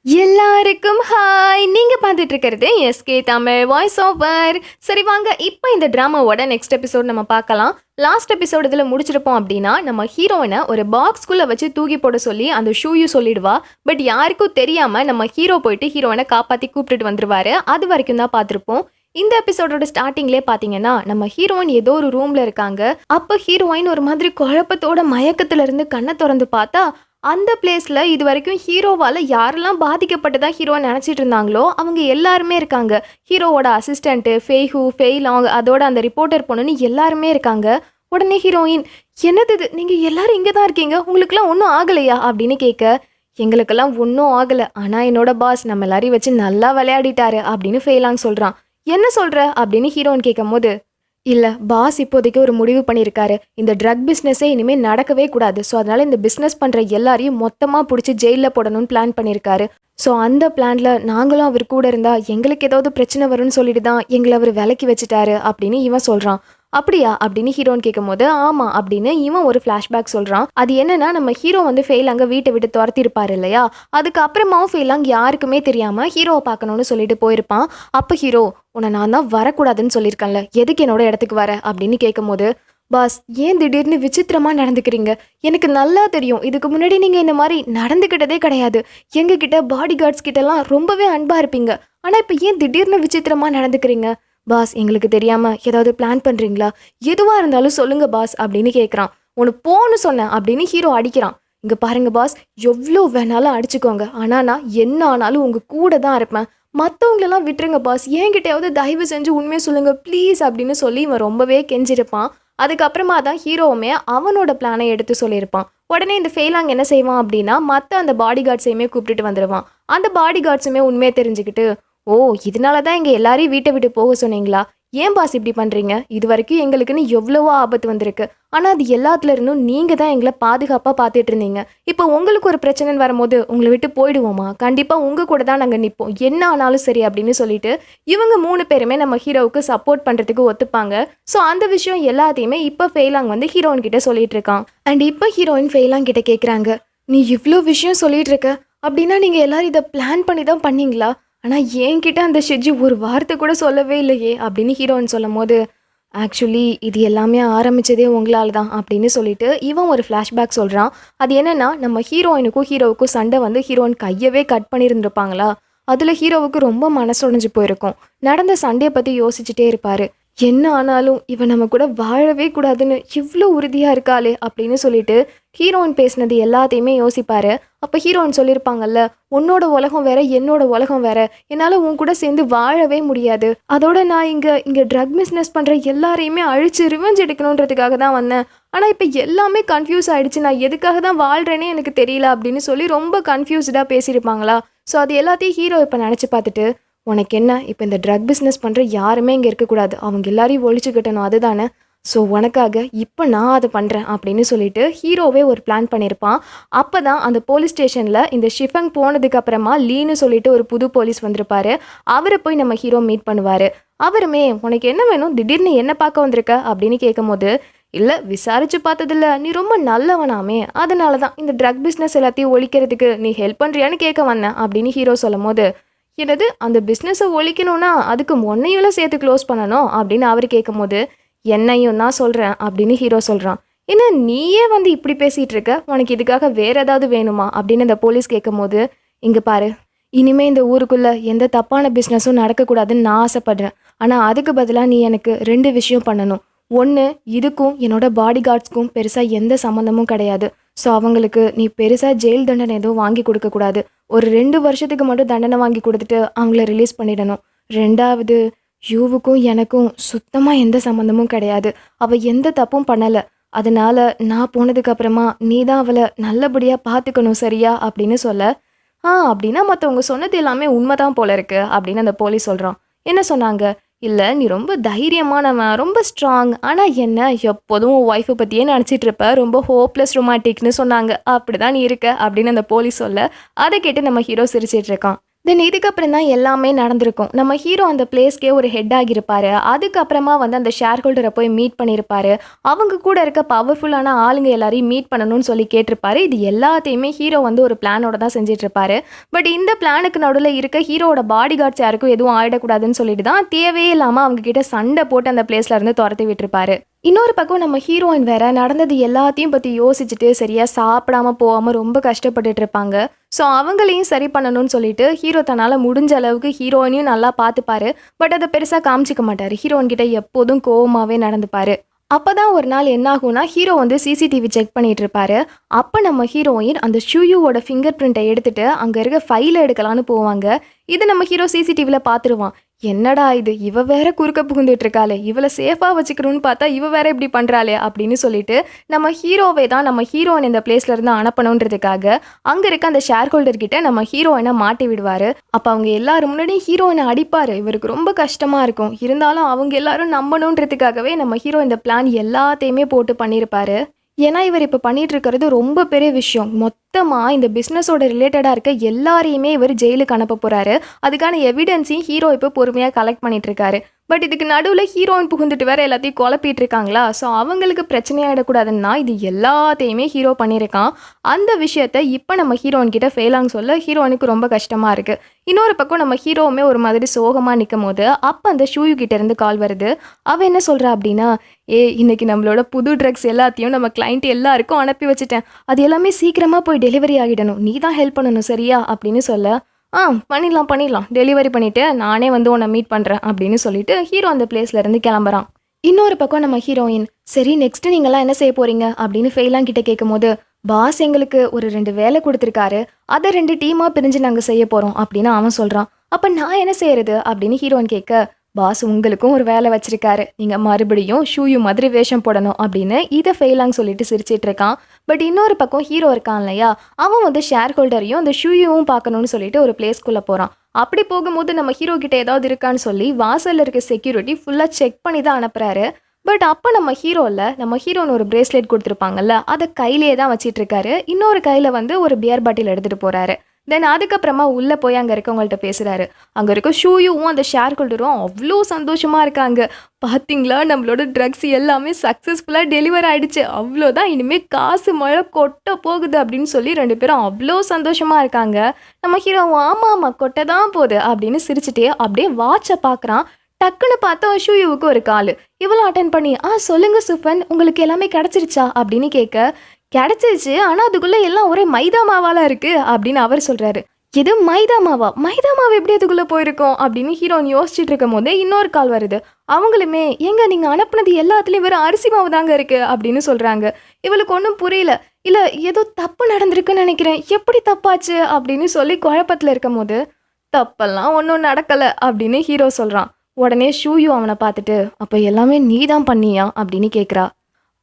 எல்லாருக்கும் ஹாய். நீங்க பார்த்துட்டு இருக்கிறது எஸ்கே தமிழ் வாய்ஸ் ஓவர். சரி வாங்க, இப்போ இந்த ட்ராமாவோட நெக்ஸ்ட் எபிசோட் நம்ம பார்க்கலாம். லாஸ்ட் எபிசோட் இதில் முடிச்சிருப்போம் அப்படின்னா, நம்ம ஹீரோயினை ஒரு பாக்ஸ்குள்ளே வச்சு தூக்கி போட சொல்லி அந்த ஷூயும் சொல்லிடுவா. பட் யாருக்கும் தெரியாமல் நம்ம ஹீரோ போயிட்டு ஹீரோயினை காப்பாற்றி கூப்பிட்டுட்டு வந்துருவாரு. அது வரைக்கும் தான் பார்த்துருப்போம். இந்த எபிசோடோட ஸ்டார்டிங்லேயே பார்த்தீங்கன்னா, நம்ம ஹீரோயின் ஏதோ ஒரு ரூமில் இருக்காங்க. அப்போ ஹீரோயின் ஒரு மாதிரி குழப்பத்தோட மயக்கத்துல இருந்து கண்ணை திறந்து பார்த்தா, அந்த பிளேஸில் இது வரைக்கும் ஹீரோவால் யாரெல்லாம் பாதிக்கப்பட்டதா ஹீரோவை நினச்சிட்டு இருந்தாங்களோ அவங்க எல்லாருமே இருக்காங்க. ஹீரோவோட அசிஸ்டண்ட்டு, ஃபெய்ஹூ, ஃபெய்லாங், அதோட அந்த ரிப்போர்ட்டர் பொண்ணுன்னு எல்லாருமே இருக்காங்க. உடனே ஹீரோயின், என்னது இது, நீங்கள் எல்லாரும் இங்கே தான் இருக்கீங்க, உங்களுக்குலாம் ஒன்றும் ஆகலையா அப்படின்னு கேட்க, எங்களுக்கெல்லாம் ஒன்றும் ஆகலை, ஆனால் என்னோட பாஸ் நம்ம எல்லாரையும் வச்சு நல்லா விளையாடிட்டாரு அப்படின்னு ஃபெய்லாங் சொல்கிறான். என்ன சொல்கிற அப்படின்னு ஹீரோயின் கேட்கும் போது, இல்லை பாஸ் இப்போதைக்கு ஒரு முடிவு பண்ணியிருக்காரு, இந்த ட்ரக் பிஸ்னஸே இனிமேல் நடக்கவே கூடாது. ஸோ அதனால் இந்த பிஸ்னஸ் பண்ணுற எல்லாரையும் மொத்தமாக பிடிச்சி ஜெயிலில் போடணும்னு பிளான் பண்ணியிருக்காரு. ஸோ அந்த பிளானில் நாங்களும் அவர் கூட இருந்தால் எங்களுக்கு ஏதாவது பிரச்சனை வரும்னு சொல்லிட்டு தான் எங்களை அவர் விலக்கி வச்சுட்டாரு அப்படின்னு இவன் சொல்கிறான். அப்படியா அப்படின்னு ஹீரோன்னு கேட்கும் போது, ஆமாம் அப்படின்னு இவன் ஒரு ஃப்ளாஷ்பேக் சொல்கிறான். அது என்னன்னா, நம்ம ஹீரோ வந்து ஃபெய்லாங்க வீட்டை விட்டு துரத்திருப்பார் இல்லையா, அதுக்கப்புறமாவும் ஃபெய்லாங் யாருக்குமே தெரியாமல் ஹீரோவை பார்க்கணுன்னு சொல்லிட்டு போயிருப்பான். அப்போ ஹீரோ, உன்னை நான் தான் வரக்கூடாதுன்னு சொல்லியிருக்கேன்ல, எதுக்கு என்னோட இடத்துக்கு வர அப்படின்னு கேட்கும் போது, பாஸ் ஏன் திடீர்னு விசித்திரமாக நடந்துக்கிறீங்க, எனக்கு நல்லா தெரியும் இதுக்கு முன்னாடி நீங்கள் இந்த மாதிரி நடந்துக்கிட்டதே கிடையாது, எங்ககிட்ட பாடி கார்ட்ஸ் கிட்டலாம் ரொம்பவே அன்பாக இருப்பீங்க, ஆனால் இப்போ ஏன் திடீர்னு விசித்திரமாக நடந்துக்கிறீங்க, பாஸ் எங்களுக்கு தெரியாமல் ஏதாவது பிளான் பண்ணுறீங்களா, எதுவாக இருந்தாலும் சொல்லுங்க பாஸ் அப்படின்னு கேட்குறான். உன்னை போன்னு சொன்னேன் அப்படின்னு ஹீரோ அடிக்கிறான். இங்கே பாருங்க பாஸ், எவ்வளோ வேணாலும் அடிச்சுக்கோங்க, ஆனால் நான் என்ன ஆனாலும் உங்கள் கூட தான் இருப்பேன், மற்றவங்களெல்லாம் விட்டுருங்க பாஸ், என்கிட்டயாவது தயவு செஞ்சு உண்மையை சொல்லுங்கள் ப்ளீஸ் அப்படின்னு சொல்லி இவன் ரொம்பவே கெஞ்சிருப்பான். அதுக்கப்புறமா தான் ஹீரோவுமே அவனோட பிளானை எடுத்து சொல்லியிருப்பான். உடனே இந்த ஃபெய்லாங் என்ன செய்வான் அப்படின்னா, மற்ற அந்த பாடி கார்ட்ஸையுமே கூப்பிட்டுட்டு வந்துடுவான். அந்த பாடி கார்ட்ஸுமே உண்மையை தெரிஞ்சுக்கிட்டு, ஓ இதனால தான் எங்கள் எல்லாரையும் வீட்டை விட்டு போக சொன்னீங்களா, ஏன் பாஸ் இப்படி பண்ணுறீங்க, இது வரைக்கும் எங்களுக்குன்னு எவ்வளவோ ஆபத்து வந்திருக்கு, ஆனால் அது எல்லாத்துல இருந்தும் நீங்கள் தான் எங்களை பாதுகாப்பாக பார்த்துட்டு இருந்தீங்க, இப்போ உங்களுக்கு ஒரு பிரச்சனைன்னு வரும்போது உங்களை விட்டு போயிடுவோமா, கண்டிப்பாக உங்கள் கூட தான் நாங்கள் நிற்போம், என்ன ஆனாலும் சரி அப்படின்னு சொல்லிட்டு இவங்க 3 பேருமே நம்ம ஹீரோவுக்கு சப்போர்ட் பண்ணுறதுக்கு ஒத்துப்பாங்க. ஸோ அந்த விஷயம் எல்லாத்தையுமே இப்போ ஃபெய்லாங் வந்து ஹீரோயின் கிட்ட சொல்லிட்டு இருக்கான். அண்ட் இப்போ ஹீரோயின் ஃபெய்லாங் கிட்ட கேட்குறாங்க, நீ இவ்வளோ விஷயம் சொல்லிட்டு இருக்க அப்படின்னா நீங்கள் எல்லாரும் இதை பிளான் பண்ணி தான் பண்ணீங்களா, ஆனால் என்கிட்ட அந்த ஷெட்ஜி ஒரு வார்த்தை கூட சொல்லவே இல்லையே அப்படின்னு ஹீரோயின் சொல்லும் போது, ஆக்சுவலி இது எல்லாமே ஆரம்பித்ததே உங்களால் தான் அப்படின்னு சொல்லிட்டு இவன் ஒரு ஃப்ளாஷ்பேக் சொல்கிறான். அது என்னென்னா, நம்ம ஹீரோயினுக்கும் ஹீரோவுக்கும் சண்டை வந்து ஹீரோயின் கையவே கட் பண்ணியிருந்துருப்பாங்களா, அதில் ஹீரோவுக்கு ரொம்ப மனசுடைஞ்சு போயிருக்கும். நடந்த சண்டையை பற்றி யோசிச்சுட்டே இருப்பார். என்ன ஆனாலும் இவன் நம்ம கூட வாழவே கூடாதுன்னு இவ்வளோ உறுதியாக இருக்காளே அப்படின்னு சொல்லிட்டு ஹீரோயின் பேசினது எல்லாத்தையுமே யோசிப்பார். அப்போ ஹீரோயின் சொல்லியிருப்பாங்கல்ல, உன்னோட உலகம் வேற என்னோட உலகம் வேற, என்னால் உன் கூட சேர்ந்து வாழவே முடியாது, அதோட நான் இங்கே ட்ரக் பிஸ்னஸ் பண்ணுற எல்லாரையுமே அழிச்சு ரிவெஞ்ச் எடுக்கணுன்றதுக்காக தான் வந்தேன், ஆனால் இப்போ எல்லாமே கன்ஃபியூஸ் ஆகிடுச்சு, நான் எதுக்காக தான் வாழ்கிறேனே எனக்கு தெரியல அப்படின்னு சொல்லி ரொம்ப கன்ஃபியூஸ்டாக பேசியிருப்பாங்களா. ஸோ அது எல்லாத்தையும் ஹீரோ இப்போ நினச்சி பார்த்துட்டு, உனக்கு என்ன, இப்போ இந்த ட்ரக் பிஸ்னஸ் பண்ணுற யாருமே இங்கே இருக்கக்கூடாது, அவங்க எல்லாரையும் ஒழிச்சுக்கிட்டணும் அதுதானே, ஸோ உனக்காக இப்போ நான் அதை பண்ணுறேன் அப்படின்னு சொல்லிட்டு ஹீரோவே ஒரு பிளான் பண்ணியிருப்பான். அப்போ தான் அந்த போலீஸ் ஸ்டேஷனில் இந்த ஷிஃபங் போனதுக்கு அப்புறமா லீன்னு சொல்லிட்டு ஒரு புது போலீஸ் வந்திருப்பாரு. அவரை போய் நம்ம ஹீரோ மீட் பண்ணுவார். அவருமே, உனக்கு என்ன வேணும், திடீர்னு என்ன பார்க்க வந்திருக்க அப்படின்னு கேட்கும் போது, இல்லை விசாரிச்சு பார்த்ததில்ல, நீ ரொம்ப நல்லவனாமே, அதனால தான் இந்த ட்ரக் பிஸ்னஸ் எல்லாத்தையும் ஒழிக்கிறதுக்கு நீ ஹெல்ப் பண்ணுறியான்னு கேட்க வந்தேன் அப்படின்னு ஹீரோ சொல்லும் போது, என்னது அந்த பிஸ்னஸை ஒழிக்கணும்னா அதுக்கு உன்னையும் சேர்த்து க்ளோஸ் பண்ணணும் அப்படின்னு அவர் கேட்கும் போது, என்னையும் நான் சொல்கிறேன் அப்படின்னு ஹீரோ சொல்கிறான். என்ன நீயே வந்து இப்படி பேசிகிட்டு இருக்க, உனக்கு இதுக்காக வேறு ஏதாவது வேணுமா அப்படின்னு இந்த போலீஸ் கேட்கும் போது, இங்கே பாரு, இனிமேல் இந்த ஊருக்குள்ளே எந்த தப்பான பிஸ்னஸும் நடக்கக்கூடாதுன்னு நான் ஆசைப்பட்றேன், ஆனால் அதுக்கு பதிலாக நீ எனக்கு 2 விஷயம் பண்ணணும். ஒன்று, இதுக்கும் என்னோட பாடி கார்ட்ஸ்க்கும் பெருசாக எந்த சம்மந்தமும் கிடையாது, ஸோ அவங்களுக்கு நீ பெருசாக ஜெயில் தண்டனை எதுவும் வாங்கி கொடுக்கக்கூடாது, ஒரு 2 வருஷத்துக்கு மட்டும் தண்டனை வாங்கி கொடுத்துட்டு அவங்கள ரிலீஸ் பண்ணிடணும். 2வது, யூவுக்கும் எனக்கும் சுத்தமாக எந்த சம்மந்தமும் கிடையாது, அவள் எந்த தப்பும் பண்ணலை, அதனால் நான் போனதுக்கப்புறமா நீ தான் அவளை நல்லபடியாக பார்த்துக்கணும் சரியா அப்படின்னு சொல்ல, அப்படின்னா மற்றவங்க சொன்னது எல்லாமே உண்மைதான் போல இருக்கு அப்படின்னு அந்த போலீஸ் சொல்கிறான். என்ன சொன்னாங்க, இல்லை நீ ரொம்ப தைரியமானவன், ரொம்ப ஸ்ட்ராங், ஆனால் என்ன எப்போதும் உன் ஒய்ஃபை பற்றியே நினச்சிட்டு இருப்ப, ரொம்ப ஹோப்லெஸ் ரொமான்டிக்னு சொன்னாங்க, அப்படி தான் நீ இருக்க அப்படின்னு அந்த போலீஸ் சொல்ல, அதை கேட்டு நம்ம ஹீரோ சிரிச்சிட்டு இருக்கான். தென் இதுக்கப்புறம் தான் எல்லாமே நடந்திருக்கும். நம்ம ஹீரோ அந்த பிளேஸ்க்கே ஒரு ஹெட் ஆகியிருப்பாரு. அதுக்கப்புறமா வந்து அந்த ஷேர் ஹோல்டரை போய் மீட் பண்ணியிருப்பாரு. அவங்க கூட இருக்க பவர்ஃபுல்லான ஆளுங்க எல்லாரையும் மீட் பண்ணணும்னு சொல்லி கேட்டிருப்பாரு. இது எல்லாத்தையுமே ஹீரோ வந்து ஒரு பிளானோட தான் செஞ்சுட்டு இருப்பாரு. பட் இந்த பிளானுக்கு நடுவில் இருக்க ஹீரோவோட பாடி கார்ட்ஸ் யாருக்கும் எதுவும் ஆயிடக்கூடாதுன்னு சொல்லிட்டு தான் தேவையே இல்லாமல் அவங்க கிட்ட சண்டை போட்டு அந்த பிளேஸ்ல இருந்து துரத்தி விட்டுருப்பாரு. இன்னொரு பக்கம் நம்ம ஹீரோயின் வேற நடந்தது எல்லாத்தையும் பற்றி யோசிச்சுட்டு சரியாக சாப்பிடாம போகாமல் ரொம்ப கஷ்டப்பட்டுட்டு இருப்பாங்க. ஸோ அவங்களையும் சரி பண்ணணும்னு சொல்லிட்டு ஹீரோ தன்னால் முடிஞ்ச அளவுக்கு ஹீரோயினையும் நல்லா பார்த்துப்பாரு. பட் அதை பெருசாக காமிச்சிக்க மாட்டார். ஹீரோயின் கிட்ட எப்போதும் கோவமாகவே நடந்துப்பாரு. அப்போ தான் ஒரு நாள் என்ன ஆகும்னா ஹீரோ வந்து சிசிடிவி செக் பண்ணிட்டு இருப்பாரு. அப்போ நம்ம ஹீரோயின் அந்த ஷூயோட ஃபிங்கர் பிரிண்ட்டை எடுத்துட்டு அங்கே இருக்க ஃபைலை எடுக்கலான்னு போவாங்க. இது நம்ம ஹீரோ சிசிடிவியில் பார்த்துருவான். என்னடா இது, இவ வேற குறுக்க புகுந்துட்டு இருக்காளே, இவளை சேஃபாக வச்சுக்கணும்னு பார்த்தா இவ வேற இப்படி பண்ணுறாளே அப்படின்னு சொல்லிட்டு நம்ம ஹீரோவே தான் நம்ம ஹீரோயின் இந்த பிளேஸ்ல இருந்து அனுப்பணுன்றதுக்காக அங்கே இருக்க அந்த ஷேர் ஹோல்டர் கிட்ட நம்ம ஹீரோயினை மாட்டி விடுவார். அப்போ அவங்க எல்லாரும் முன்னாடியும் ஹீரோயினை அடிப்பார். இவருக்கு ரொம்ப கஷ்டமாக இருக்கும். இருந்தாலும் அவங்க எல்லாரும் நம்பணுன்றதுக்காகவே நம்ம ஹீரோ இந்த பிளான் எல்லாத்தையுமே போட்டு பண்ணியிருப்பாரு. ஏன்னா இவர் இப்போ பண்ணிட்டு இருக்கிறது ரொம்ப பெரிய விஷயம். மொத்தமாக இந்த பிஸ்னஸோட ரிலேட்டடாக இருக்க எல்லாரையுமே இவர் ஜெயிலுக்கு அனுப்ப போகிறாரு. அதுக்கான எவிடன்ஸையும் ஹீரோ இப்போ பொறுமையாக கலெக்ட் பண்ணிட்டு இருக்காரு. பட் இதுக்கு நடுவில் ஹீரோயின் புகுந்துட்டு வேற எல்லாத்தையும் குழப்பிட்டு இருக்காங்களா. ஸோ அவங்களுக்கு பிரச்சனையாயிடக்கூடாதுன்னா இது எல்லாத்தையுமே ஹீரோ பண்ணியிருக்கான். அந்த விஷயத்த இப்போ நம்ம ஹீரோயின் கிட்ட ஃபெயிலாங்க சொல்ல ஹீரோயினுக்கு ரொம்ப கஷ்டமாக இருக்குது. இன்னொரு பக்கம் நம்ம ஹீரோவுமே ஒரு மாதிரி சோகமாக நிற்கும் போது அப்போ அந்த ஷூயு கிட்ட இருந்து கால் வருது. அவள் என்ன சொல்கிறா அப்படின்னா, இன்னைக்கு நம்மளோட புது ட்ரக்ஸ் எல்லாத்தையும் நம்ம கிளைண்ட் எல்லாருக்கும் அனுப்பி வச்சுட்டேன். அது எல்லாமே சீக்கிரமாக போய் டெலிவரி ஆகிடணும். நீ தான் ஹெல்ப் பண்ணணும் சரியா அப்படின்னு சொல்ல, பண்ணிடலாம் டெலிவரி பண்ணிவிட்டு நானே வந்து உன்னை மீட் பண்ணுறேன் அப்படின்னு சொல்லிட்டு ஹீரோ அந்த பிளேஸ்லேருந்து கிளம்புறான். இன்னொரு பக்கம் நம்ம ஹீரோயின், சரி நெக்ஸ்ட் நீங்களாம் என்ன செய்ய போகிறீங்க அப்படின்னு ஃபெயிலாங் கிட்ட கேட்கும் போது, பாஸ் எங்களுக்கு ஒரு 2 வேலை கொடுத்துருக்காரு, அதை 2 டீமாக பிரிஞ்சு நாங்கள் செய்ய போகிறோம் அப்படின்னு அவன் சொல்கிறான். அப்போ நான் என்ன செய்யறது அப்படின்னு ஹீரோயின் கேட்க, பாஸ் உங்களுக்கும் ஒரு வேலை வச்சிருக்காரு, நீங்கள் மறுபடியும் ஷூயு மாதிரி வேஷம் போடணும் அப்படின்னு இதை ஃபெயிலாங்க சொல்லிட்டு சிரிச்சிட்டு இருக்கான். பட் இன்னொரு பக்கம் ஹீரோ இருக்கான் இல்லையா, அவன் வந்து ஷேர் ஹோல்டரையும் அந்த ஷூயும் பார்க்கணும்னு சொல்லிட்டு ஒரு பிளேஸ்க்குள்ளே போகிறான். அப்படி போகும்போது நம்ம ஹீரோ கிட்ட ஏதாவது இருக்கான்னு சொல்லி வாசலில் இருக்க செக்யூரிட்டி ஃபுல்லாக செக் பண்ணி தான் அனுப்புறாரு. பட் அப்போ நம்ம ஹீரோன்னு ஒரு பிரேஸ்லெட் கொடுத்துருப்பாங்கல்ல, அதை கையிலேயே தான் வச்சிட்டு இருக்காரு. இன்னொரு கையில் வந்து ஒரு பியர் பாட்டில் எடுத்துகிட்டு போகிறாரு. தென் அதுக்கப்புறமா உள்ளே போய் அங்கே இருக்கவங்கள்ட்ட பேசுகிறாரு. அங்கே இருக்க ஷூயும் அந்த ஷேர் ஹோல்டரும் அவ்வளோ சந்தோஷமாக இருக்காங்க. பார்த்தீங்களா, நம்மளோட ட்ரக்ஸ் எல்லாமே சக்ஸஸ்ஃபுல்லாக டெலிவர் ஆகிடுச்சு, அவ்வளோதான், இனிமேல் காசு மழை கொட்ட போகுது அப்படின்னு சொல்லி 2 பேரும் அவ்வளோ சந்தோஷமாக இருக்காங்க. நம்ம ஹீரோ ஆமாம் கொட்ட தான் போகுது அப்படின்னு சிரிச்சுட்டே அப்படியே வாட்சை பார்க்குறான். டக்குன்னு பார்த்தா ஷூயுவுக்கு ஒரு கால். இவ்வளோ அட்டன் பண்ணி, சொல்லுங்க சுஃபன், உங்களுக்கு எல்லாமே கிடச்சிருச்சா அப்படின்னு கேட்க, கிடச்சிருச்சு, ஆனால் அதுக்குள்ளே எல்லாம் ஒரே மைதா மாவாலாம் இருக்குது அப்படின்னு அவர் சொல்கிறாரு. எது மைதா மாவு எப்படி அதுக்குள்ளே போயிருக்கோம் அப்படின்னு ஹீரோயின் யோசிச்சுட்டு இருக்கும் போதே இன்னொரு கால் வருது. அவங்களுமே, நீங்கள் அனுப்புனது எல்லாத்துலேயும் வெறும் அரிசி மாவு தாங்க இருக்குது அப்படின்னு சொல்கிறாங்க. இவளுக்கு ஒன்றும் புரியல. இல்லை ஏதோ தப்பு நடந்திருக்குன்னு நினைக்கிறேன், எப்படி தப்பாச்சு அப்படின்னு சொல்லி குழப்பத்தில் இருக்கும் போது, தப்பெல்லாம் ஒன்றும் நடக்கலை அப்படின்னு ஹீரோ சொல்கிறான். உடனே ஷூயு அவனை பார்த்துட்டு, அப்போ எல்லாமே நீ தான் பண்ணியா அப்படின்னு கேட்குறா.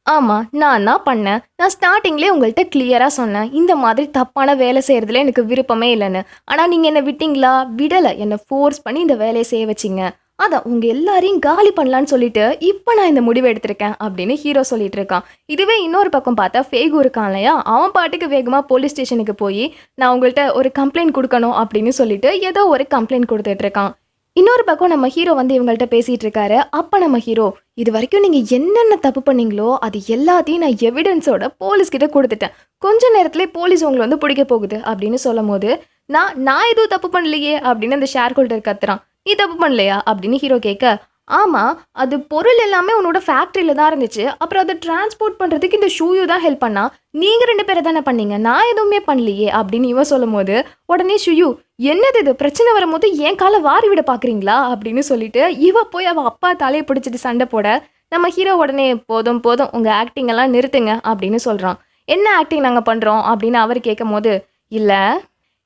ஆமாம் நான் தான் பண்ணேன். நான் ஸ்டார்டிங்லேயே உங்கள்கிட்ட கிளியராக சொன்னேன், இந்த மாதிரி தப்பான வேலை செய்கிறதுல எனக்கு விருப்பமே இல்லைன்னு. ஆனால் நீங்கள் என்னை விட்டீங்களா? விடலை, என்னை ஃபோர்ஸ் பண்ணி இந்த வேலையை செய்ய வச்சிங்க. அதான் உங்கள் எல்லாரையும் காலி பண்ணலான்னு சொல்லிட்டு இப்போ நான் இந்த முடிவை எடுத்திருக்கேன் அப்படின்னு ஹீரோ சொல்லிட்டு இருக்கான். இதுவே இன்னொரு பக்கம் பார்த்தா ஃபேகு இருக்கான் இல்லையா, அவன் பாட்டுக்கு வேகமாக போலீஸ் ஸ்டேஷனுக்கு போய் நான் உங்கள்கிட்ட ஒரு கம்ப்ளைண்ட் கொடுக்கணும் அப்படின்னு சொல்லிட்டு ஏதோ ஒரு கம்ப்ளைண்ட் கொடுத்துட்டு இருக்கான். இன்னொரு பக்கம் நம்ம ஹீரோ வந்து இவங்கள்ட்ட பேசிகிட்டு இருக்காரு. அப்போ நம்ம ஹீரோ, இது வரைக்கும் நீங்கள் என்னென்ன தப்பு பண்ணீங்களோ அது எல்லாத்தையும் நான் எவிடன்ஸோட போலீஸ்கிட்ட கொடுத்துட்டேன், கொஞ்ச நேரத்துலேயே போலீஸ் உங்களை வந்து பிடிக்க போகுது அப்படின்னு சொல்லும் போது, நான் எதுவும் தப்பு பண்ணலையே அப்படின்னு அந்த ஷேர் ஹோல்டர் கத்துறான். நீ தப்பு பண்ணலையா அப்படின்னு ஹீரோ கேட்க, ஆமாம் அது பொருள் எல்லாமே உன்னோட ஃபேக்ட்ரியில் தான் இருந்துச்சு, அப்புறம் அதை டிரான்ஸ்போர்ட் பண்ணுறதுக்கு இந்த ஷூயு தான் ஹெல்ப் பண்ணா, நீங்கள் 2 பேரை தானே பண்ணீங்க, நான் எதுவுமே பண்ணலையே அப்படின்னு இவன் சொல்லும் போது, உடனே ஷூயு, என்னது இது, பிரச்சனை வரும்போது என் காலை வாரி விட பார்க்குறீங்களா அப்படின்னு சொல்லிட்டு இவ போய் அவள் அப்பா தலையை பிடிச்சிட்டு சண்டை போட, நம்ம ஹீரோ உடனே போதும் உங்கள் ஆக்டிங் எல்லாம் நிறுத்துங்க அப்படின்னு சொல்கிறான். என்ன ஆக்டிங் நாங்கள் பண்ணுறோம் அப்படின்னு அவர் கேட்கும் போது, இல்லை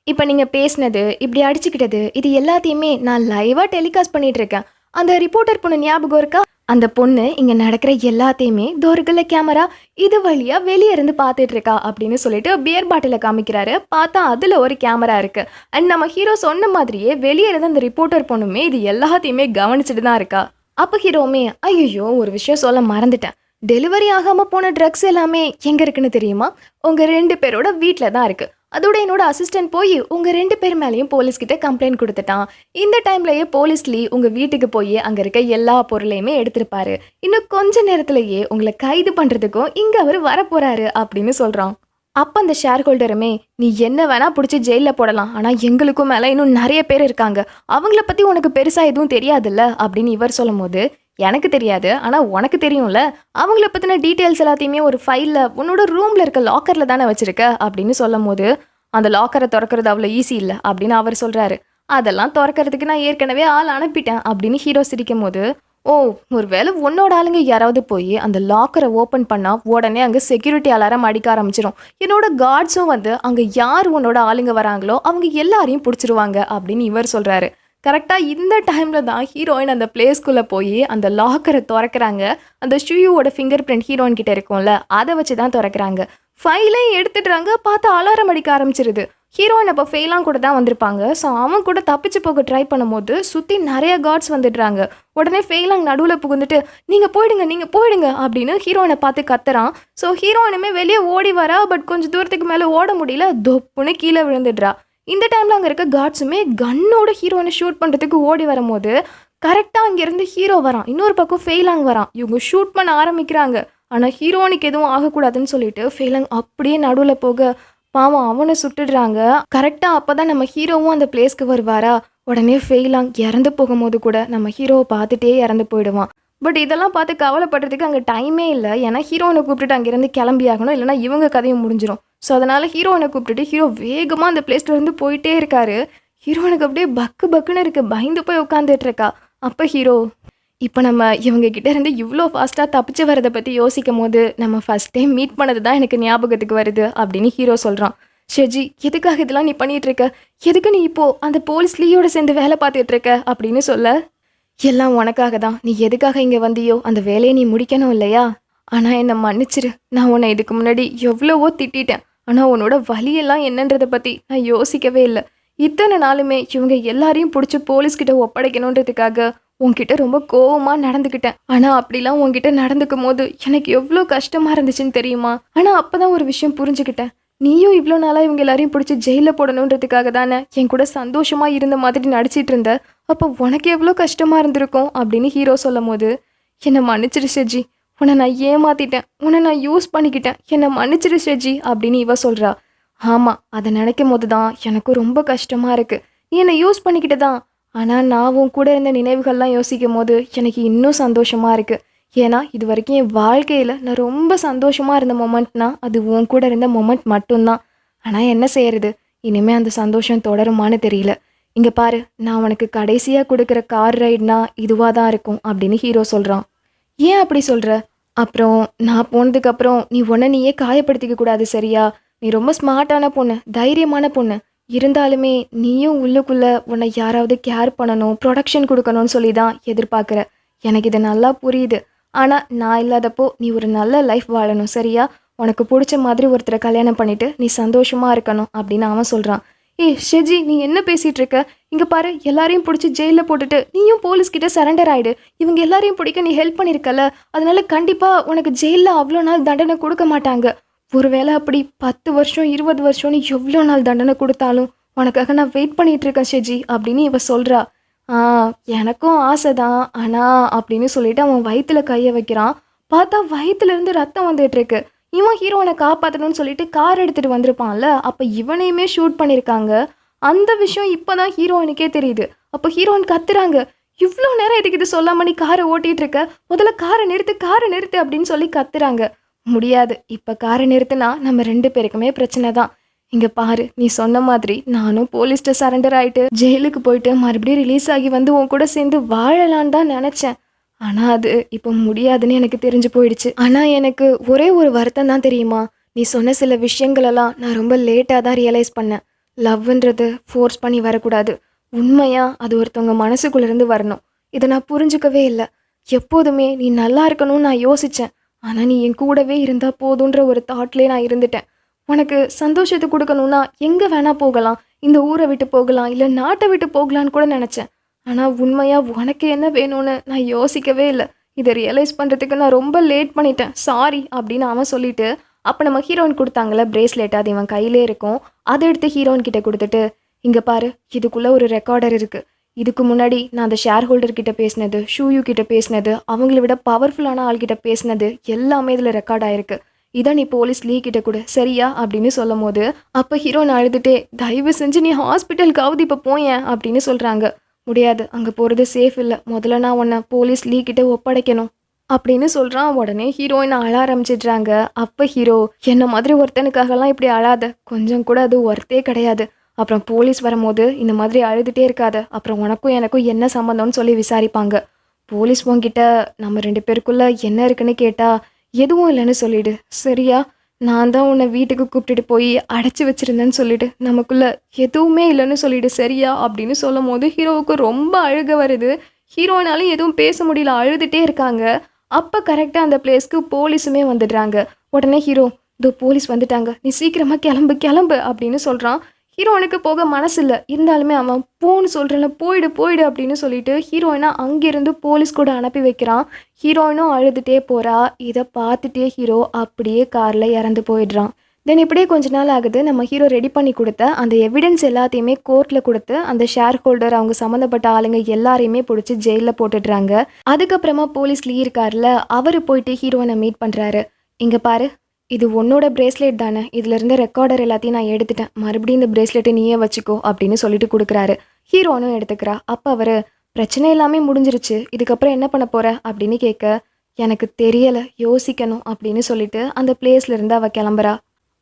இப்போ நீங்கள் பேசினது, இப்படி அடிச்சுக்கிட்டது, இது எல்லாத்தையுமே நான் லைவாக டெலிகாஸ்ட் பண்ணிகிட்டு இருக்கேன். அந்த ரிப்போர்ட்டர் பொண்ணு ஞாபகம் இருக்கா, அந்த பொண்ணு இங்கே நடக்கிற எல்லாத்தையுமே தோர்கல்ல கேமரா இது வழியாக வெளியே இருந்து பார்த்துட்டு இருக்கா அப்படின்னு சொல்லிட்டு பியர் பாட்டிலை காமிக்கிறாரு. பார்த்தா அதில் ஒரு கேமரா இருக்குது. அண்ட் நம்ம ஹீரோ சொன்ன மாதிரியே வெளியே இருந்து அந்த ரிப்போர்ட்டர் பொண்ணுமே இது எல்லாத்தையுமே கவனிச்சுட்டு தான் இருக்கா. அப்போ ஹீரோமே, ஐயோ ஒரு விஷயம் சொல்ல மறந்துட்டேன், டெலிவரி ஆகாமல் போன ட்ரக்ஸ் எல்லாமே எங்கே இருக்குன்னு தெரியுமா, உங்கள் 2 பேரோட வீட்டில் தான் இருக்குது. அதோட என்னோட அசிஸ்டன்ட் போய் உங்க 2 பேர் மேலேயும் போலீஸ் கிட்ட கம்ப்ளைண்ட் கொடுத்துட்டான். இந்த டைம்லயே போலீஸ் உங்க வீட்டுக்கு போய் அங்க இருக்க எல்லா பொருளையுமே எடுத்திருப்பாரு. இன்னும் கொஞ்ச நேரத்திலேயே உங்களை கைது பண்றதுக்கும் இங்க அவர் வரப்போறாரு அப்படின்னு சொல்றான். அப்ப அந்த ஷேர் ஹோல்டருமே, நீ என்ன வேணா பிடிச்சி ஜெயில போடலாம், ஆனா எங்களுக்கும் மேல இன்னும் நிறைய பேர் இருக்காங்க, அவங்கள பத்தி உனக்கு பெருசா எதுவும் தெரியாதுல்ல அப்படின்னு இவர் சொல்லும் போது, எனக்கு தெரியாது, ஆனா உனக்கு தெரியும்ல, அவங்கள பத்தின டீட்டெயில்ஸ் எல்லாத்தையுமே ஒரு ஃபைல்ல உன்னோட ரூம்ல இருக்க லாக்கர்ல தானே வச்சிருக்க அப்படின்னு சொல்லும் போது, அந்த லாக்கரை திறக்கிறது அவ்வளோ ஈஸி இல்லை அப்படின்னு அவர் சொல்றாரு. அதெல்லாம் திறக்கிறதுக்கு நான் ஏற்கனவே ஆள் அனுப்பிட்டேன் அப்படின்னு ஹீரோ சிரிக்கும் போது, ஓ, ஒருவேளை உன்னோட ஆளுங்க யாராவது போய் அந்த லாக்கரை ஓப்பன் பண்ணா உடனே அங்கே செக்யூரிட்டி அலாரம் அடிக்க ஆரம்பிச்சிடும், என்னோட கார்ட்ஸும் வந்து அங்கே யார் உன்னோட ஆளுங்க வராங்களோ அவங்க எல்லாரையும் பிடிச்சிருவாங்க அப்படின்னு இவர் சொல்றாரு. கரெக்டாக இந்த டைமில் தான் ஹீரோயின் அந்த பிளேஸ்குள்ளே போய் அந்த லாக்கரை திறக்கிறாங்க. அந்த ஷூயோட ஃபிங்கர் பிரிண்ட் ஹீரோயின் கிட்ட இருக்கும்ல, அதை வச்சு தான் திறக்கிறாங்க. ஃபைலையும் எடுத்துடுறாங்க. பார்த்தா அலாரம் அடிக்க ஆரம்பிச்சிருது. ஹீரோயின் அப்போ ஃபெயிலாக கூட தான் வந்திருப்பாங்க. ஸோ அவன் கூட தப்பிச்சு போக ட்ரை பண்ணும்போது சுற்றி நிறைய கார்ட்ஸ் வந்துடுறாங்க. உடனே ஃபெயிலாங் நடுவில் புகுந்துட்டு நீங்கள் போயிடுங்க அப்படின்னு ஹீரோயினை பார்த்து கத்துறான். ஸோ ஹீரோயினுமே வெளியே ஓடி வரா. பட் கொஞ்சம் தூரத்துக்கு மேலே ஓட முடியல, தொப்புன்னு கீழே விழுந்துடுறா. இந்த டைமில் அங்கே இருக்க கார்ட்ஸுமே கன்னோட ஹீரோயினை ஷூட் பண்ணுறதுக்கு ஓடி வரும்போது கரெக்டாக அங்கேருந்து ஹீரோ வரான். இன்னொரு பக்கம் ஃபெயிலாங் வரான். இவங்க ஷூட் பண்ண ஆரம்பிக்கிறாங்க. ஆனால் ஹீரோனுக்கு எதுவும் ஆகக்கூடாதுன்னு சொல்லிட்டு ஃபெயிலாங் அப்படியே நடுவில் போக பாவம் அவனை சுட்டுடுறாங்க. கரெக்டாக அப்போ தான் நம்ம ஹீரோவும் அந்த பிளேஸ்க்கு வருவாரா. உடனே ஃபெயிலாங் இறந்து போகும்போது கூட நம்ம ஹீரோவை பார்த்துட்டே இறந்து போயிடுவான். பட் இதெல்லாம் பார்த்து கவலைப்படுறதுக்கு அங்கே டைமே இல்லை. ஏன்னா ஹீரோனை கூப்பிட்டுட்டு அங்கேருந்து கிளம்பி ஆகணும், இல்லைனா இவங்க கதையும் முடிஞ்சிடும். ஸோ அதனால் ஹீரோனை கூப்பிட்டுட்டு ஹீரோ வேகமாக அந்த பிளேஸ்லேருந்து போயிட்டே இருக்காரு. ஹீரோனுக்கு அப்படியே பக்குன்னு இருக்குது, பயந்து போய் உட்காந்துட்டு இருக்கா. அப்போ ஹீரோ, இப்போ நம்ம இவங்க கிட்ட இருந்து இவ்வளோ ஃபாஸ்ட்டாக தப்பிச்சு வரதை பற்றி யோசிக்கும் போது நம்ம ஃபஸ்ட் டைம் மீட் பண்ணது தான் எனக்கு ஞாபகத்துக்கு வருது அப்படின்னு ஹீரோ சொல்கிறான். ஷெஜி, எதுக்காக இதெல்லாம் நீ பண்ணிகிட்டு இருக்க? எதுக்கு நீ இப்போது அந்த போலீஸ் லீயோட சேர்ந்து வேலை பார்த்துட்டு இருக்க அப்படின்னு சொல்ல, எல்லாம் உனக்காக தான். நீ எதுக்காக இங்கே வந்தியோ அந்த வேலையை நீ முடிக்கணும் இல்லையா? ஆனால் என்னை மன்னிச்சிரு. நான் உன்னை இதுக்கு முன்னாடி எவ்வளவோ திட்டேன். ஆனால் உன்னோட வலியெல்லாம் என்னன்றதை பற்றி நான் யோசிக்கவே இல்லை. இத்தனை நாளுமே இவங்க எல்லாரையும் பிடிச்சி போலீஸ்கிட்ட ஒப்படைக்கணுன்றதுக்காக உன்கிட்ட ரொம்ப கோவமாக நடந்துக்கிட்டேன். ஆனால் அப்படிலாம் உன்கிட்ட நடந்துக்கும் போது எனக்கு எவ்வளோ கஷ்டமாக இருந்துச்சுன்னு தெரியுமா? ஆனால் அப்போ தான் ஒரு விஷயம் புரிஞ்சுக்கிட்டேன். நீயும் இவ்வளோ நாளாக இவங்க எல்லாரையும் பிடிச்சி ஜெயிலில் போடணுன்றதுக்காக தானே என் கூட சந்தோஷமாக இருந்த மாதிரி நடிச்சிட்டு இருந்த. அப்போ உனக்கு எவ்வளோ கஷ்டமாக இருந்திருக்கும் அப்படின்னு ஹீரோ சொல்லும் போது, என்னை மன்னிச்சிரு ஷெஜி, உன்னை நான் ஏமாத்திட்டேன், உன்னை நான் யூஸ் பண்ணிக்கிட்டேன், என்னை மன்னிச்சிரு ஷெஜி அப்படின்னு இவ சொல்கிறா. ஆமாம், அதை நினைக்கும் போது தான் எனக்கும் ரொம்ப கஷ்டமாக இருக்குது. நீ என்னை யூஸ் பண்ணிக்கிட்டு தான், ஆனால் நான் உன் கூட இருந்த நினைவுகள்லாம் யோசிக்கும் போது எனக்கு இன்னும் சந்தோஷமாக இருக்குது. ஏன்னா இது வரைக்கும் என் வாழ்க்கையில் நான் ரொம்ப சந்தோஷமாக இருந்த மொமெண்ட்னா அது உன் கூட இருந்த மொமெண்ட் மட்டும்தான். ஆனால் என்ன செய்யறது, இனிமேல் அந்த சந்தோஷம் தொடருமான்னு தெரியல. இங்கே பாரு, நான் உனக்கு கடைசியாக கொடுக்குற கார் ரைட்னா இதுவாக தான் இருக்கும் அப்படின்னு ஹீரோ சொல்கிறான். ஏன் அப்படி சொல்கிற? அப்புறம் நான் போனதுக்கப்புறம் நீ உன்னை நீயே காயப்படுத்திக்க கூடாது சரியா? நீ ரொம்ப ஸ்மார்ட்டான பொண்ணு, தைரியமான பொண்ணு. இருந்தாலுமே நீயும் உள்ளுக்குள்ளே உன்னை யாராவது கேர் பண்ணணும், ப்ரொடக்ஷன் கொடுக்கணும்னு சொல்லி தான் எதிர்பார்க்குற. எனக்கு இது நல்லா புரியுது. ஆனால் நான் இல்லாதப்போ நீ ஒரு நல்ல லைஃப் வாழணும் சரியா? உனக்கு பிடிச்ச மாதிரி ஒருத்தரை கல்யாணம் பண்ணிவிட்டு நீ சந்தோஷமாக இருக்கணும் அப்படின்னு அவன் சொல்கிறான். ஏய் ஷெஜி, நீ என்ன பேசிகிட்டு இருக்க? இங்கே பாரு, எல்லாரையும் பிடிச்சி ஜெயிலில் போட்டுட்டு நீயும் போலீஸ்கிட்ட சரண்டர் ஆகிடு. இவங்க எல்லாரையும் பிடிக்க நீ ஹெல்ப் பண்ணியிருக்கல, அதனால கண்டிப்பாக உனக்கு ஜெயிலில் அவ்வளோ நாள் தண்டனை கொடுக்க மாட்டாங்க. ஒருவேளை அப்படி 10 வருஷம் 20 வருஷம் நீ எவ்வளோ நாள் தண்டனை கொடுத்தாலும் உனக்காக நான் வெயிட் பண்ணிகிட்டு இருக்கேன் ஷெஜி அப்படின்னு இவ சொல்கிறா. எனக்கும் ஆசை தான், ஆனால் அப்படின்னு சொல்லிட்டு அவன் வயிற்றுல கையை வைக்கிறான். பார்த்தா வயிற்றுலேருந்து ரத்தம் வந்துட்டு இருக்கு. இவன் ஹீரோனை காப்பாற்றணும்னு சொல்லிட்டு கார் எடுத்துகிட்டு வந்திருப்பான்ல, அப்போ இவனையுமே ஷூட் பண்ணியிருக்காங்க. அந்த விஷயம் இப்போ தான் ஹீரோயினுக்கே தெரியுது. அப்போ ஹீரோயின் கத்துறாங்க, இவ்வளோ நேரம் எதுக்கு இது சொல்லாமல் நீ காரை ஓட்டிகிட்டு இருக்க? முதல்ல காரை நிறுத்து அப்படின்னு சொல்லி கத்துறாங்க. முடியாது, இப்போ காரை நிறுத்தினா நம்ம 2 பேருக்குமே பிரச்சனை தான். இங்கே பாரு, நீ சொன்ன மாதிரி நானும் போலீஸ்கிட்ட சரண்டர் ஆகிட்டு ஜெயிலுக்கு போயிட்டு மறுபடியும் ரிலீஸ் ஆகி வந்து உன் கூட சேர்ந்து வாழலான்னு தான் நினச்சேன். ஆனால் அது இப்போ முடியாதுன்னு எனக்கு தெரிஞ்சு போயிடுச்சு. ஆனால் எனக்கு ஒரே ஒரு வருத்தம் தான் தெரியுமா? நீ சொன்ன சில விஷயங்களெல்லாம் நான் ரொம்ப லேட்டாக தான் ரியலைஸ் பண்ணேன். லவ்ன்றது ஃபோர்ஸ் பண்ணி வரக்கூடாது. உண்மையாக அது ஒருத்தவங்க மனசுக்குள்ளேருந்து வரணும். இதை நான் புரிஞ்சுக்கவே இல்லை. எப்போதுமே நீ நல்லா இருக்கணும்னு நான் யோசித்தேன். ஆனால் நீ என் கூடவே இருந்தால் போதுன்ற ஒரு தாட்லேயே நான் இருந்துட்டேன். உனக்கு சந்தோஷத்தை கொடுக்கணும்னா எங்கே வேணால் போகலாம், இந்த ஊரை விட்டு போகலாம், இல்லை நாட்டை விட்டு போகலான்னு கூட நினச்சேன். ஆனால் உண்மையாக உனக்கு என்ன வேணும்னு நான் யோசிக்கவே இல்லை. இதை ரியலைஸ் பண்ணுறதுக்கு நான் ரொம்ப லேட் பண்ணிட்டேன், சாரி அப்படின்னு அவன் சொல்லிட்டு அப்போ நம்ம ஹீரோயின் கொடுத்தாங்கல்ல பிரேஸ்லெட், அது இவன் கையிலே இருக்கும். அதை எடுத்து ஹீரோயின் கிட்ட கொடுத்துட்டு, இங்கே பாரு, இதுக்குள்ளே ஒரு ரெக்கார்டர் இருக்குது. இதுக்கு முன்னாடி நான் அந்த ஷேர் ஹோல்டர் கிட்ட பேசினது, ஷூயூ கிட்ட பேசினது, அவங்கள விட பவர்ஃபுல்லான ஆள்கிட்ட பேசினது எல்லாமே இதில் ரெக்கார்ட் ஆயிருக்கு. இதை நீ போலீஸ் லீ கிட்ட கொடு, சரியா அப்படின்னு சொல்லும் போது அப்போ ஹீரோயின் அழுதுட்டே, தயவு செஞ்சு நீ ஹாஸ்பிட்டலுக்காவது இப்போ போயேன் அப்படின்னு சொல்கிறாங்க. முடியாது, அங்கே போகிறது சேஃப் இல்லை, முதல்ல நான் உன்னை போலீஸ் லீ கிட்ட ஒப்படைக்கணும் அப்படின்னு சொல்கிறான். உடனே ஹீரோயின் அழ ஆரம்பிச்சிடுறாங்க. அப்போ ஹீரோ, என்ன மாதிரி ஒருத்தனுக்காகலாம் இப்படி அழாத, கொஞ்சம் கூட அது ஒர்த்தே கிடையாது. அப்புறம் போலீஸ் வரும்போது இந்த மாதிரி அழுதுகிட்டே இருக்காத, அப்புறம் உனக்கும் எனக்கும் என்ன சம்மந்தம்னு சொல்லி விசாரிப்பாங்க. போலீஸ் உன்கிட்ட நம்ம 2 பேருக்குள்ளே என்ன இருக்குன்னு கேட்டால் எதுவும் இல்லைன்னு சொல்லிடு, சரியா? நான் தான் உன்னை வீட்டுக்கு கூப்பிட்டுட்டு போய் அடைச்சி வச்சுருந்தேன்னு சொல்லிட்டு நமக்குள்ளே எதுவுமே இல்லைன்னு சொல்லிடு, சரியா அப்படின்னு சொல்லும் போது ஹீரோவுக்கு ரொம்ப அழுக வருது. ஹீரோனாலும் எதுவும் பேச முடியல, அழுதுகிட்டே இருக்காங்க. அப்போ கரெக்டாக அந்த பிளேஸ்க்கு போலீஸுமே வந்துடுறாங்க. உடனே ஹீரோ, இதோ போலீஸ் வந்துட்டாங்க, நீ சீக்கிரமாக கிளம்பு கிளம்பு அப்படின்னு சொல்கிறான். ஹீரோயினுக்கு போக மனசு இல்லை, இருந்தாலுமே அவன் போன்னு சொல்கிறேன்ல, போயிடு போயிடு அப்படின்னு சொல்லிட்டு ஹீரோயினை அங்கேருந்து போலீஸ் கூட அனுப்பி வைக்கிறான். ஹீரோயினும் அழுதுகிட்டே போகிறா. இதை பார்த்துட்டே ஹீரோ அப்படியே காரில் இறந்து போயிடுறான். தென் இப்படியே கொஞ்ச நாள் ஆகுது. நம்ம ஹீரோ ரெடி பண்ணி கொடுத்த அந்த எவிடன்ஸ் எல்லாத்தையுமே கோர்ட்டில் கொடுத்து அந்த ஷேர் ஹோல்டர், அவங்க சம்மந்தப்பட்ட ஆளுங்க எல்லாரையுமே பிடிச்சி ஜெயிலில் போட்டுடுறாங்க. அதுக்கப்புறமா போலீஸ் லீ இருக்கார்ல, அவர் போயிட்டு ஹீரோயினை மீட் பண்ணுறாரு. இங்கே பாரு, இது உன்னோட பிரேஸ்லெட் தானே, இதில் இருந்த ரெக்கார்டர் எல்லாத்தையும் நான் எடுத்துட்டேன், மறுபடியும் இந்த பிரேஸ்லெட்டை நீயே வச்சுக்கோ அப்படின்னு சொல்லிட்டு கொடுக்குறாரு. ஹீரோனும் எடுத்துக்கிறா. அப்போ அவர், பிரச்சனை எல்லாமே முடிஞ்சிருச்சு, இதுக்கப்புறம் என்ன பண்ண போகிற அப்படின்னு கேட்க, எனக்கு தெரியலை, யோசிக்கணும் அப்படின்னு சொல்லிட்டு அந்த பிளேஸ்லேருந்து அவள் கிளம்புறா.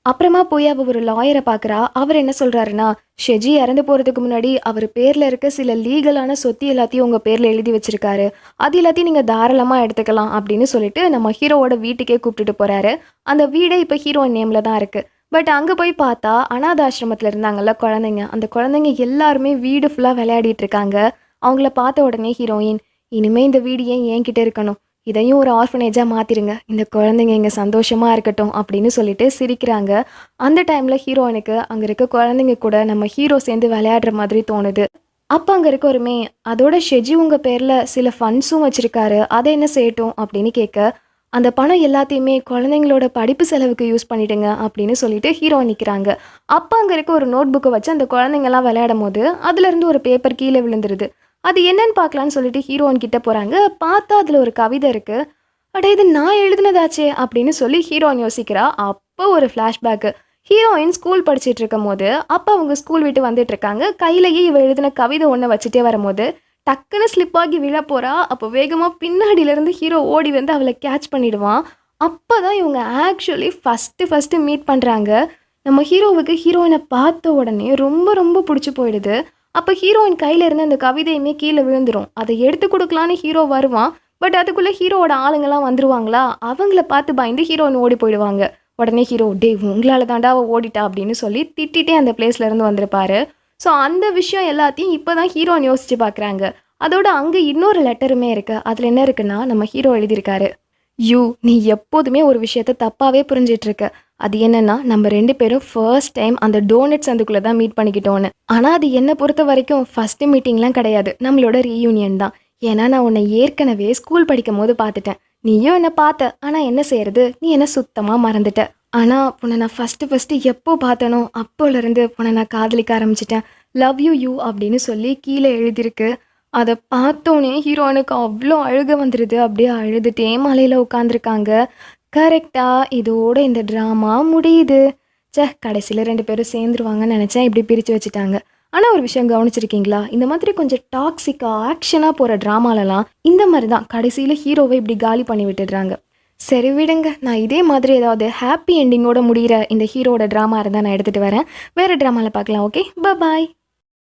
அப்புறமா போய் அவள் ஒரு லாயரை பார்க்குறா. அவர் என்ன சொல்கிறாருன்னா, ஷெஜி இறந்து போகிறதுக்கு முன்னாடி அவர் பேரில் இருக்க சில லீகலான சொத்து எல்லாத்தையும் உங்கள் பேரில் எழுதி வச்சுருக்காரு, அது எல்லாத்தையும் நீங்கள் தாராளமாக எடுத்துக்கலாம் அப்படின்னு சொல்லிட்டு நம்ம ஹீரோவோட வீட்டுக்கே கூப்பிட்டுட்டு போகிறாரு. அந்த வீடே இப்போ ஹீரோயின் நேமில் தான் இருக்குது. பட் அங்கே போய் பார்த்தா அனாதாசிரமத்தில் இருந்தாங்கல்ல குழந்தைங்க, அந்த குழந்தைங்க எல்லாருமே வீடு ஃபுல்லாக விளையாடிட்டு இருக்காங்க. அவங்கள பார்த்த உடனே ஹீரோயின், இனிமேல் இந்த வீடு ஏன் என்கிட்ட இருக்கணும், இதையும் ஒரு ஆர்ஃபனேஜாக மாற்றிடுங்க, இந்த குழந்தைங்க இங்கே சந்தோஷமாக இருக்கட்டும் அப்படின்னு சொல்லிட்டு சிரிக்கிறாங்க. அந்த டைமில் ஹீரோயினுக்கு அங்கே இருக்க குழந்தைங்க கூட நம்ம ஹீரோ சேர்ந்து விளையாடுற மாதிரி தோணுது. அப்போ அங்கே இருக்கவருமே, அதோட ஷெஜி உங்கள் பேரில் சில ஃபண்ட்ஸும் வச்சுருக்காரு, அதை என்ன செய்யட்டும் அப்படின்னு கேட்க, அந்த பணம் எல்லாத்தையுமே குழந்தைங்களோட படிப்பு செலவுக்கு யூஸ் பண்ணிடுங்க அப்படின்னு சொல்லிட்டு ஹீரோ நிற்கிறாங்க. அப்போ அங்கே இருக்க ஒரு நோட் புக்கை வச்சு அந்த குழந்தைங்கள்லாம் விளையாடும் போது அதுலேருந்து ஒரு பேப்பர் கீழே விழுந்துருது. அது என்னன்னு பார்க்கலான்னு சொல்லிட்டு ஹீரோயின் கிட்ட போகிறாங்க. பார்த்தா அதில் ஒரு கவிதை இருக்குது. அட, இது நான் எழுதுனதாச்சே அப்படின்னு சொல்லி ஹீரோயின் யோசிக்கிறா. அப்போ ஒரு ஃப்ளாஷ்பேக்கு. ஹீரோயின் ஸ்கூல் படிச்சுட்டு இருக்கும் போது அப்போ அவங்க ஸ்கூல் விட்டு வந்துட்டு இருக்காங்க. கையிலேயே இவ எழுதின கவிதை ஒன்று வச்சுட்டே வரும்போது டக்குன்னு ஸ்லிப் ஆகி விழ போகிறா. அப்போ வேகமாக பின்னாடியிலேருந்து ஹீரோ ஓடி வந்து அவளை கேட்ச் பண்ணிடுவான். அப்போ தான் இவங்க ஆக்சுவலி ஃபஸ்ட்டு மீட் பண்ணுறாங்க. நம்ம ஹீரோவுக்கு ஹீரோயினை பார்த்த உடனே ரொம்ப ரொம்ப பிடிச்சி போயிடுது. அப்போ ஹீரோயின் கையில் இருந்து அந்த கவிதையுமே கீழே விழுந்துடும். அதை எடுத்து கொடுக்கலான்னு ஹீரோ வருவான். பட் அதுக்குள்ளே ஹீரோவோட ஆளுங்கெல்லாம் வந்துருவாங்களா, அவங்கள பார்த்து பயந்து ஹீரோயின் ஓடி போயிடுவாங்க. உடனே ஹீரோ, டே உங்களால் தாண்டா அவள் ஓடிட்டா அப்படின்னு சொல்லி திட்டிகிட்டே அந்த பிளேஸ்லேருந்து வந்திருப்பாரு. ஸோ அந்த விஷயம் எல்லாத்தையும் இப்போ தான் ஹீரோயின் யோசித்து பார்க்குறாங்க. அதோட அங்கே இன்னொரு லெட்டருமே இருக்குது. அதில் என்ன இருக்குன்னா, நம்ம ஹீரோ எழுதியிருக்காரு, நீ எப்போதுமே ஒரு விஷயத்த தப்பாகவே புரிஞ்சிட்ருக்க. அது என்னன்னா, நம்ம 2 பேரும் ஃபர்ஸ்ட் டைம் அந்த டோனட்ஸ் அதுக்குள்ளே தான் மீட் பண்ணிக்கிட்டோன்னு. ஆனால் அது என்னை பொறுத்த வரைக்கும் ஃபஸ்ட்டு மீட்டிங்லாம் கிடையாது, நம்மளோட ரீயூனியன் தான். ஏன்னா நான் உன்னை ஏற்கனவே ஸ்கூல் படிக்கும் போது பார்த்துட்டேன். நீயும் என்னை பார்த்த, ஆனால் என்ன செய்யறது, நீ என்ன சுத்தமாக மறந்துட்ட. ஆனால் உன்னை நான் ஃபஸ்ட்டு எப்போ பார்த்தனோ அப்போலேருந்து உன்னை நான் காதலிக்க ஆரம்பிச்சிட்டேன். லவ் யூ அப்படின்னு சொல்லி கீழே எழுதியிருக்கு. அதை பார்த்தோன்னே ஹீரோனுக்கு அவ்வளோ அழுக வந்துடுது. அப்படியே அழுதுகிட்டே மலையில் உட்காந்துருக்காங்க. கரெக்டாக இதோட இந்த ட்ராமா முடியுது. கடைசியில் 2 பேரும் சேர்ந்துருவாங்கன்னு நினச்சேன், இப்படி பிரித்து வச்சுட்டாங்க. ஆனால் ஒரு விஷயம் கவனிச்சிருக்கீங்களா, இந்த மாதிரி கொஞ்சம் டாக்ஸிக்காக ஆக்ஷனாக போகிற ட்ராமாலலாம் இந்த மாதிரி தான் கடைசியில் ஹீரோவை இப்படி காலி பண்ணி விட்டுடுறாங்க. சரி விடுங்க, நான் இதே மாதிரி ஏதாவது ஹாப்பி எண்டிங்கோட முடிகிற இந்த ஹீரோட ட்ராமா இருந்தால் நான் எடுத்துகிட்டு வரேன். வேறு ட்ராமாவில் பார்க்கலாம். ஓகே, பாய்.